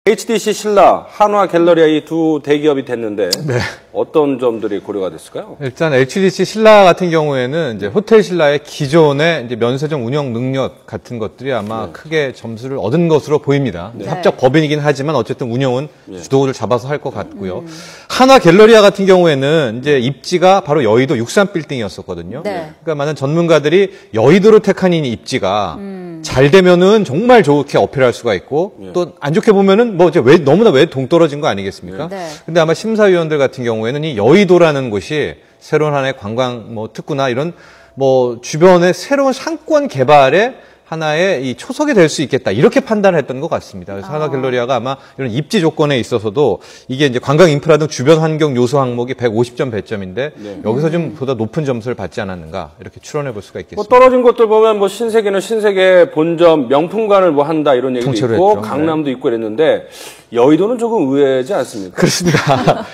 HDC 신라, 한화갤러리아 이 두 대기업이 됐는데 네. 어떤 점들이 고려가 됐을까요? 일단 HDC 신라 같은 경우에는 이제 호텔 신라의 기존의 이제 면세점 운영 능력 같은 것들이 아마 크게 점수를 얻은 것으로 보입니다. 합작 법인이긴 하지만 어쨌든 운영은 주도를 잡아서 할 것 같고요. 한화갤러리아 같은 경우에는 이제 입지가 바로 여의도 63빌딩이었었거든요. 그러니까 많은 전문가들이 여의도를 택한 이 입지가 잘 되면은 정말 좋게 어필할 수가 있고 또 안 좋게 보면은 뭐 이제 왜 너무나 왜 동떨어진 거 아니겠습니까? 근데 아마 심사위원들 같은 경우에는 이 여의도라는 곳이 새로운 하나의 관광 뭐 특구나 이런 뭐 주변의 새로운 상권 개발에 하나의 이 초석이 될 수 있겠다 이렇게 판단을 했던 것 같습니다. 그래서 한화갤러리아가 아마 이런 입지 조건에 있어서도 이게 이제 관광 인프라 등 주변 환경 요소 항목이 150점 배점인데 여기서 좀 보다 높은 점수를 받지 않았는가 이렇게 추론해 볼 수가 있겠습니다. 뭐 떨어진 것들 보면 뭐 신세계는 신세계 본점 명품관을 뭐 한다 이런 얘기도 있고 했죠. 강남도 있고 그랬는데 여의도는 조금 의외지 않습니까? 그렇습니다.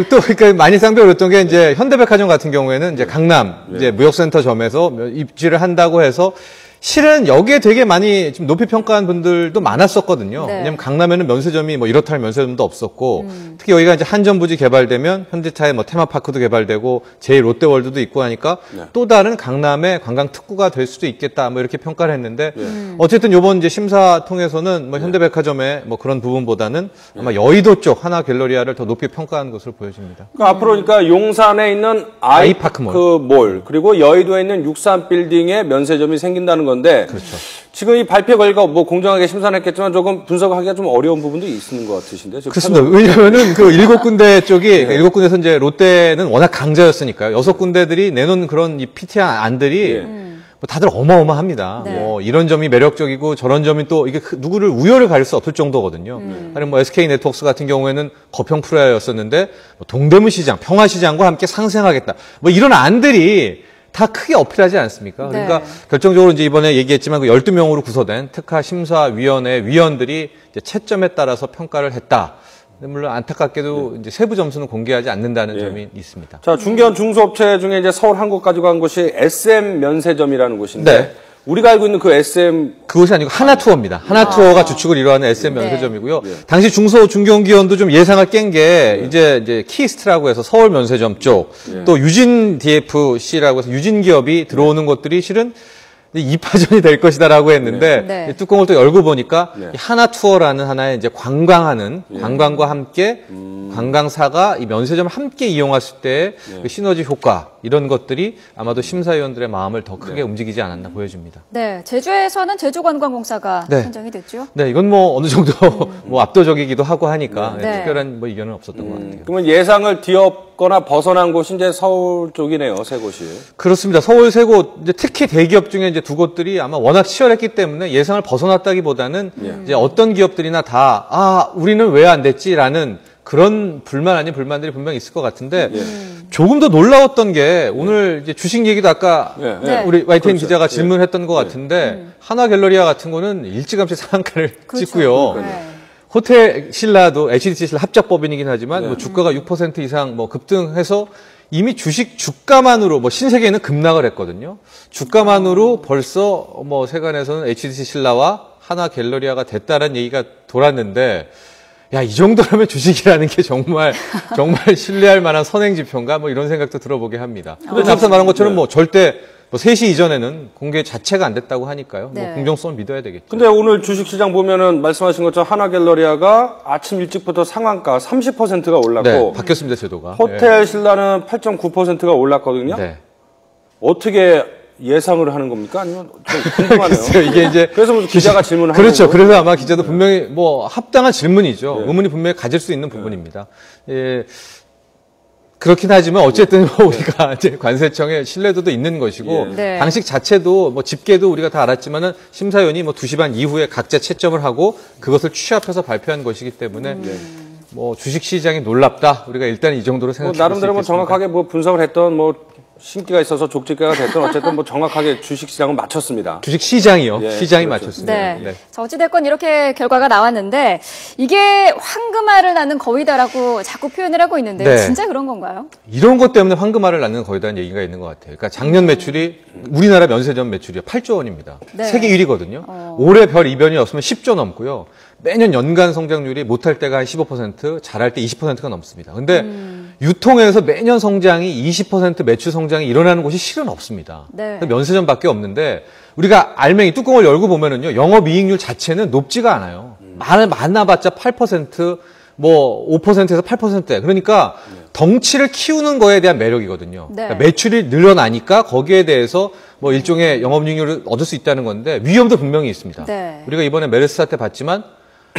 또 그러니까 많이 상대했던 게 이제 현대백화점 같은 경우에는 이제 강남 이제 무역센터점에서 입지를 한다고 해서 실은 여기에 되게 많이 좀 높이 평가한 분들도 많았었거든요. 왜냐면 강남에는 면세점이 뭐 이렇다 할 면세점도 없었고, 특히 여기가 이제 한전부지 개발되면 현대차의 뭐 테마파크도 개발되고, 제1롯데월드도 있고 하니까 또 다른 강남의 관광 특구가 될 수도 있겠다, 뭐 이렇게 평가를 했는데, 어쨌든 요번 이제 심사 통해서는 뭐 현대백화점의 뭐 그런 부분보다는 아마 여의도 쪽 한화갤러리아를 더 높이 평가한 것으로 보여집니다. 그러니까 앞으로 그러니까 용산에 있는 아이파크몰 그리고 여의도에 있는 63빌딩에 면세점이 생긴다는 건데 지금 이 발표 결과 뭐 공정하게 심사했겠지만 조금 분석하기가 좀 어려운 부분도 있는 것 같으신데 그렇습니다. 왜냐하면은 그 7군데 쪽이 7군데에서 이제 롯데는 워낙 강자였으니까요. 6군데들이 내놓은 그런 이 PT 안들이 뭐 다들 어마어마합니다. 뭐 이런 점이 매력적이고 저런 점이 또 이게 누구를 우열을 가릴 수 없을 정도거든요. 아니 뭐 SK 네트워크스 같은 경우에는 거평 프로야였었는데 뭐 동대문 시장, 평화시장과 함께 상생하겠다. 뭐 이런 안들이 다 크게 어필하지 않습니까? 그러니까 결정적으로 이제 이번에 얘기했지만 그 12명으로 구성된 특화심사위원회 위원들이 이제 채점에 따라서 평가를 했다. 물론 안타깝게도 이제 세부 점수는 공개하지 않는다는 점이 있습니다. 자, 중견 중소업체 중에 이제 서울 한국 가지고 간 곳이 SM 면세점이라는 곳인데 우리가 알고 있는 그 SM 그것이 아니고 하나투어입니다. 하나투어가 주축을 이루어하는 SM 면세점이고요. 당시 중소 중견기업도 좀 예상을 깬 게 이제 키스트라고 해서 서울 면세점 쪽, 또 유진 DFC라고 해서 유진 기업이 들어오는 것들이 실은 2파전이 될 것이다라고 했는데 뚜껑을 또 열고 보니까 하나투어라는 하나의 이제 관광하는 관광과 함께 관광사가 이 면세점을 함께 이용했을 때의 그 시너지 효과 이런 것들이 아마도 심사위원들의 마음을 더 크게 움직이지 않았나 보여집니다. 네, 제주에서는 제주관광공사가 선정이 됐죠. 네, 이건 뭐 어느 정도 뭐 압도적이기도 하고 하니까 특별한 뭐 이견은 없었던 것 같아요. 그러면 예상을 뒤엎거나 벗어난 곳이 이제 서울 쪽이네요, 세 곳이. 그렇습니다. 서울 세 곳, 이제 특히 대기업 중에 이제 두 곳들이 아마 워낙 치열했기 때문에 예상을 벗어났다기보다는 이제 어떤 기업들이나 다 우리는 왜 안 됐지라는 그런 불만 아닌 불만들이 분명히 있을 것 같은데 조금 더 놀라웠던 게 오늘 이제 주식 얘기도 아까 우리 YTN 기자가 질문했던 것 같은데 한화갤러리아 같은 거는 일찌감치 상한가를 찍고요. 호텔 신라도 HDC 신라 합작법인이긴 하지만 뭐 주가가 6% 이상 뭐 급등해서 이미 주식 주가만으로 뭐 신세계는 급락을 했거든요. 주가만으로 벌써 뭐 세간에서는 HDC 신라와 한화갤러리아가 됐다는 얘기가 돌았는데 야, 이 정도라면 주식이라는 게 정말 신뢰할 만한 선행 지표인가? 뭐 이런 생각도 들어보게 합니다. 근데 앞서 말한 것처럼 뭐 절대 뭐 3시 이전에는 공개 자체가 안 됐다고 하니까요. 뭐 공정성을 믿어야 되겠죠. 근데 오늘 주식시장 보면은 말씀하신 것처럼 한화갤러리아가 아침 일찍부터 상한가 30%가 올랐고. 바뀌었습니다, 제도가. 호텔 신라는 8.9%가 올랐거든요. 어떻게 예상을 하는 겁니까? 아니면 좀 궁금하네요. 이게 이제 그래서 무슨 기자가 질문을 하는 그렇죠. 거고? 그래서 아마 기자도 분명히 뭐 합당한 질문이죠. 의문이 분명히 가질 수 있는 부분입니다. 그렇긴 하지만 어쨌든 우리가 이제 관세청의 신뢰도도 있는 것이고 방식 자체도 뭐 집계도 우리가 다 알았지만은 심사위원이 뭐 2시 반 이후에 각자 채점을 하고 그것을 취합해서 발표한 것이기 때문에 뭐 주식 시장이 놀랍다. 우리가 일단 이 정도로 생각해 볼 수 있겠습니다. 나름대로 뭐 정확하게 뭐 분석을 했던 뭐 신기가 있어서 족집게가 됐든 어쨌든 뭐 정확하게 주식시장은 맞췄습니다. 주식시장이요. 시장이 맞췄습니다. 자, 어찌됐건 이렇게 결과가 나왔는데 이게 황금알을 낳는 거위다라고 자꾸 표현을 하고 있는데 진짜 그런 건가요? 이런 것 때문에 황금알을 낳는 거위다는 얘기가 있는 것 같아요. 그러니까 작년 매출이 우리나라 면세점 매출이 8조 원입니다. 세계 1위거든요. 올해 별 이변이 없으면 10조 넘고요. 매년 연간 성장률이 못할 때가 한 15%, 잘할 때 20%가 넘습니다. 근데 유통에서 매년 성장이 20% 매출 성장이 일어나는 곳이 실은 없습니다. 네. 면세점밖에 없는데 우리가 알맹이 뚜껑을 열고 보면은요, 영업이익률 자체는 높지가 않아요. 많아봤자 8%, 뭐 5%에서 8%대. 그러니까 덩치를 키우는 거에 대한 매력이거든요. 네. 그러니까 매출이 늘어나니까 거기에 대해서 뭐 일종의 영업이익률을 얻을 수 있다는 건데 위험도 분명히 있습니다. 네. 우리가 이번에 메르스 사태 봤지만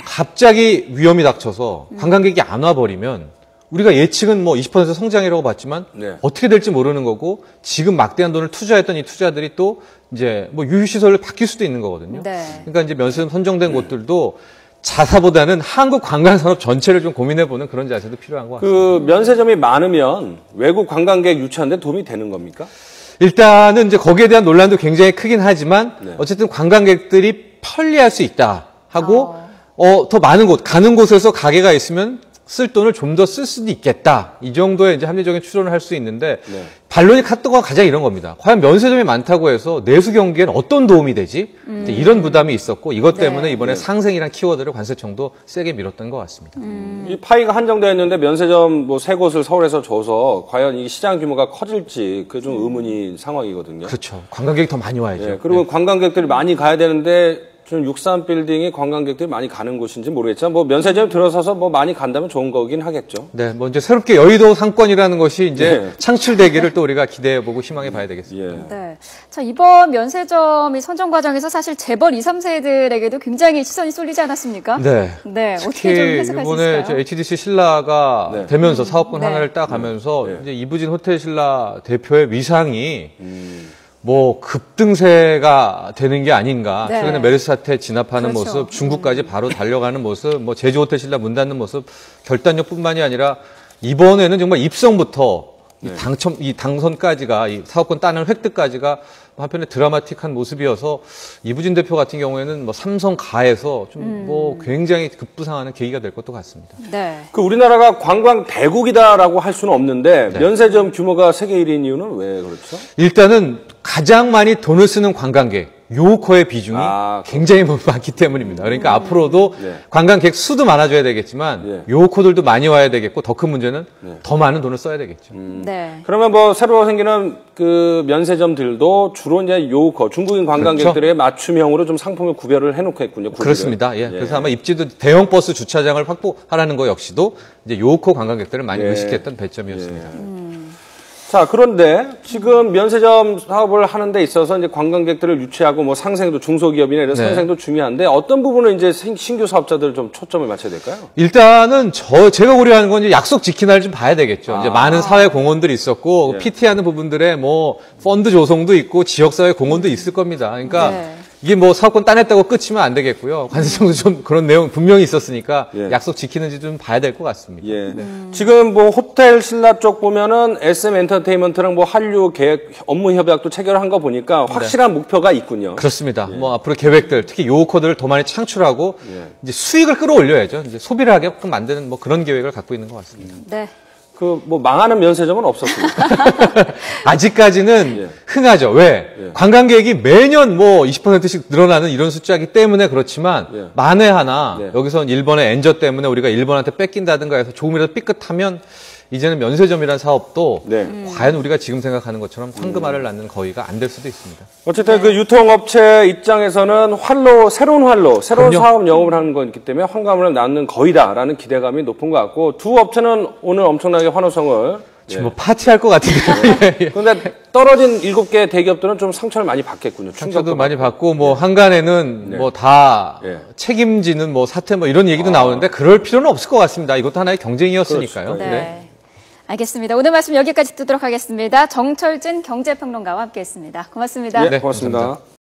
갑자기 위험이 닥쳐서 관광객이 안 와버리면 우리가 예측은 뭐 20% 성장이라고 봤지만 네. 어떻게 될지 모르는 거고 지금 막대한 돈을 투자했던 이 투자들이 또 이제 뭐 유휴시설로 바뀔 수도 있는 거거든요. 네. 그러니까 이제 면세점 선정된 곳들도 자사보다는 한국 관광산업 전체를 좀 고민해보는 그런 자세도 필요한 것 같습니다. 그 면세점이 많으면 외국 관광객 유치하는 데 도움이 되는 겁니까? 일단은 이제 거기에 대한 논란도 굉장히 크긴 하지만 네. 어쨌든 관광객들이 편리할 수 있다 하고 더 많은 곳, 가는 곳에서 가게가 있으면 쓸 돈을 좀 더 쓸 수도 있겠다. 이 정도의 이제 합리적인 추론을 할 수 있는데 네. 반론이 갔던 건 가장 이런 겁니다. 과연 면세점이 많다고 해서 내수 경기에는 어떤 도움이 되지? 이제 이런 부담이 있었고 이것 때문에 네. 이번에 상생이란 키워드를 관세청도 세게 밀었던 것 같습니다. 이 파이가 한정되어 있는데 면세점 뭐 세 곳을 서울에서 줘서 과연 이 시장 규모가 커질지 그게 좀 의문인 상황이거든요. 그렇죠. 관광객이 더 많이 와야죠. 예, 그리고 관광객들이 많이 가야 되는데 좀 63 빌딩이 관광객들이 많이 가는 곳인지 모르겠지만 뭐 면세점에 들어서서 뭐 많이 간다면 좋은 거긴 하겠죠. 네, 뭐 이제 새롭게 여의도 상권이라는 것이 이제 네. 창출되기를 또 우리가 기대해보고 희망해 봐야 되겠습니다. 예. 네. 자, 이번 면세점이 선정 과정에서 사실 재벌 2, 3세들에게도 굉장히 시선이 쏠리지 않았습니까? 네. 네. 어떻게 좀 해석할 수 이번에 있을까요? HDC 신라가 네. 되면서 사업권 네. 하나를 따가면서 네. 이제 이부진 호텔 신라 대표의 위상이 뭐 급등세가 되는 게 아닌가. 네. 최근에 메르스 사태 진압하는 그렇죠. 모습, 중국까지 바로 달려가는 모습, 뭐 제주 호텔 신라 문 닫는 모습, 결단력뿐만이 아니라 이번에는 정말 입성부터 이 당선까지가 이 사업권 따는 획득까지가 한편에 드라마틱한 모습이어서 이부진 대표 같은 경우에는 뭐 삼성 가에서 좀 뭐 굉장히 급부상하는 계기가 될 것도 같습니다. 네. 그 우리나라가 관광 대국이다라고 할 수는 없는데 면세점 규모가 세계 1위인 이유는 왜 그렇죠? 일단은 가장 많이 돈을 쓰는 관광객, 요커의 비중이 아, 굉장히 많기 때문입니다. 그러니까 앞으로도 네. 관광객 수도 많아져야 되겠지만 네. 요커들도 많이 와야 되겠고 더 큰 문제는 더 많은 돈을 써야 되겠죠. 네. 그러면 뭐 새로 생기는 그 면세점들도 주로 이제 요커 중국인 관광객들의 맞춤형으로 좀 상품을 구별을 해놓고 했군요. 구비를. 그렇습니다. 예. 그래서 아마 입지도 대형 버스 주차장을 확보하라는 거 역시도 이제 요커 관광객들을 많이 예. 의식했던 배점이었습니다. 자, 그런데 지금 면세점 사업을 하는 데 있어서 이제 관광객들을 유치하고 뭐 상생도 중소기업이나 이런 네. 상생도 중요한데 어떤 부분은 이제 신규 사업자들 좀 초점을 맞춰야 될까요? 일단은 제가 우려하는 건 이제 약속 지키나를 좀 봐야 되겠죠. 이제 많은 사회 공헌들이 있었고 예. PT 하는 부분들에 뭐 펀드 조성도 있고 지역사회 공헌도 있을 겁니다. 그러니까 네. 이게 뭐 사업권 따냈다고 끝이면 안 되겠고요. 관세청도 좀 그런 내용 분명히 있었으니까 예. 약속 지키는지 좀 봐야 될 것 같습니다. 예. 지금 뭐 호텔 신라 쪽 보면은 SM 엔터테인먼트랑 뭐 한류 계획 업무 협약도 체결한 거 보니까 확실한 목표가 있군요. 그렇습니다. 뭐 앞으로 계획들, 특히 요커들을 더 많이 창출하고 이제 수익을 끌어올려야죠. 이제 소비를 하게끔 만드는 뭐 그런 계획을 갖고 있는 것 같습니다. 네. 그 뭐 망하는 면세점은 없었습니까? 아직까지는 예. 흥하죠. 왜? 예. 관광객이 매년 뭐 20%씩 늘어나는 이런 숫자이기 때문에 그렇지만 예. 만에 하나 네. 여기서 일본의 엔저 때문에 우리가 일본한테 뺏긴다든가 해서 조금이라도 삐끗하면 이제는 면세점이라는 사업도 네. 과연 우리가 지금 생각하는 것처럼 황금알을 낳는 거위가 안 될 수도 있습니다. 어쨌든 그 유통업체 입장에서는 새로운 그럼요. 사업 영업을 하는 거기 때문에 환감을 낳는 거이다라는 기대감이 높은 것 같고 두 업체는 오늘 엄청나게 환호성을 지금 뭐 파티할 것 같은데요. 예. 그런데 떨어진 7개 대기업들은 좀 상처를 많이 받겠군요. 상처도 많이 받고 뭐 한간에는 네. 뭐 다 예. 책임지는 뭐 사태 뭐 이런 얘기도 나오는데 그럴 필요는 없을 것 같습니다. 이것도 하나의 경쟁이었으니까요. 그렇죠. 네. 알겠습니다. 오늘 말씀 여기까지 듣도록 하겠습니다. 정철진 경제평론가와 함께했습니다. 고맙습니다. 네, 고맙습니다. 감사합니다.